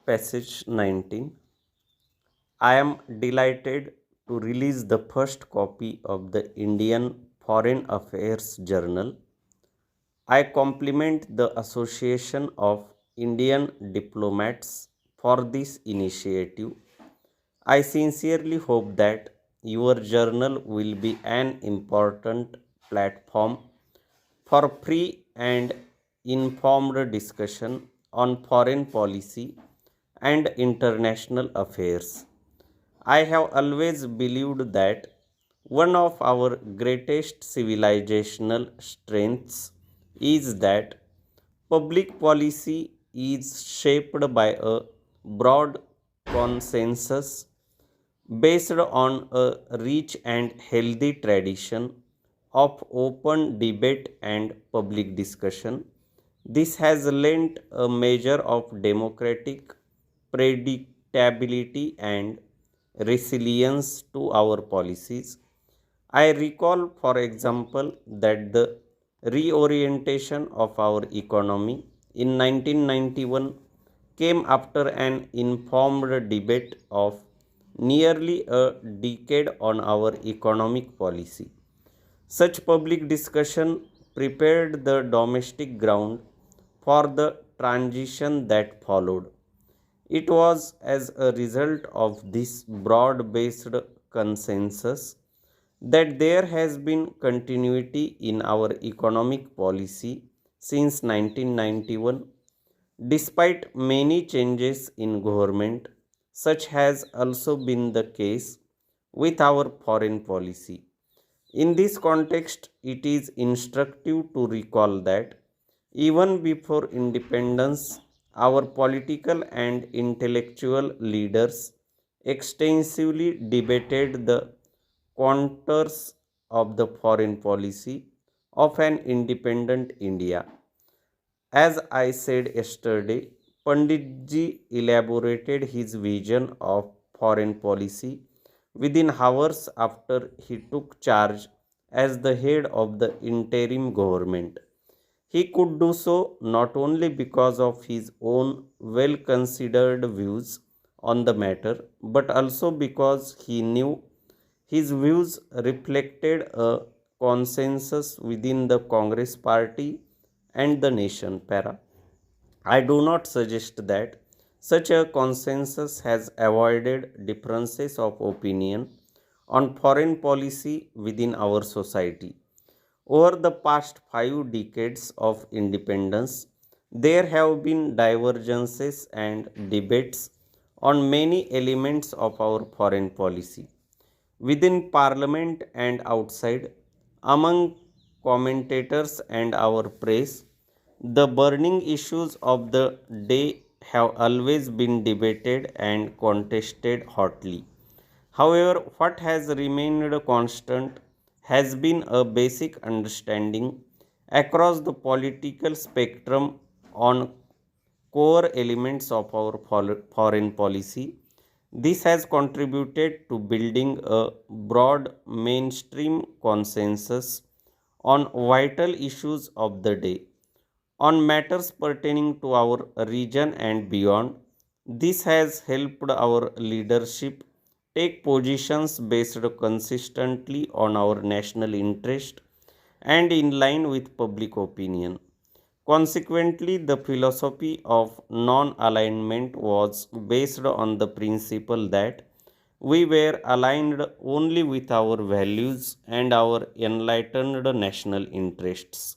Passage 19. I am delighted to release the first copy of the Indian Foreign Affairs Journal. I compliment the Association of Indian Diplomats for this initiative. I sincerely hope that your journal will be an important platform for free and informed discussion on foreign policy and international affairs. I have always believed that one of our greatest civilizational strengths is that public policy is shaped by a broad consensus based on a rich and healthy tradition of open debate and public discussion. This has lent a measure of democratic predictability and resilience to our policies. I recall, for example, that the reorientation of our economy in 1991 came after an informed debate of nearly a decade on our economic policy. Such public discussion prepared the domestic ground for the transition that followed. It was as a result of this broad based consensus that there has been continuity in our economic policy since 1991. Despite many changes in government, such has also been the case with our foreign policy. In this context, it is instructive to recall that even before independence, our political and intellectual leaders extensively debated the contours of the foreign policy of an independent India. As I said yesterday, Panditji elaborated his vision of foreign policy within hours after he took charge as the head of the interim government. He could do so not only because of his own well considered views on the matter, but also because he knew his views reflected a consensus within the Congress party and the nation. Para. I do not suggest that such a consensus has avoided differences of opinion on foreign policy within our society. Over the past 5 decades of independence, there have been divergences and debates on many elements of our foreign policy. Within Parliament and outside, among commentators and our press, the burning issues of the day have always been debated and contested hotly. However, what has remained constant has been a basic understanding across the political spectrum on core elements of our foreign policy. This has contributed to building a broad mainstream consensus on vital issues of the day. On matters pertaining to our region and beyond, this has helped our leadership take positions based consistently on our national interest and in line with public opinion. Consequently, the philosophy of non alignment was based on the principle that we were aligned only with our values and our enlightened national interests.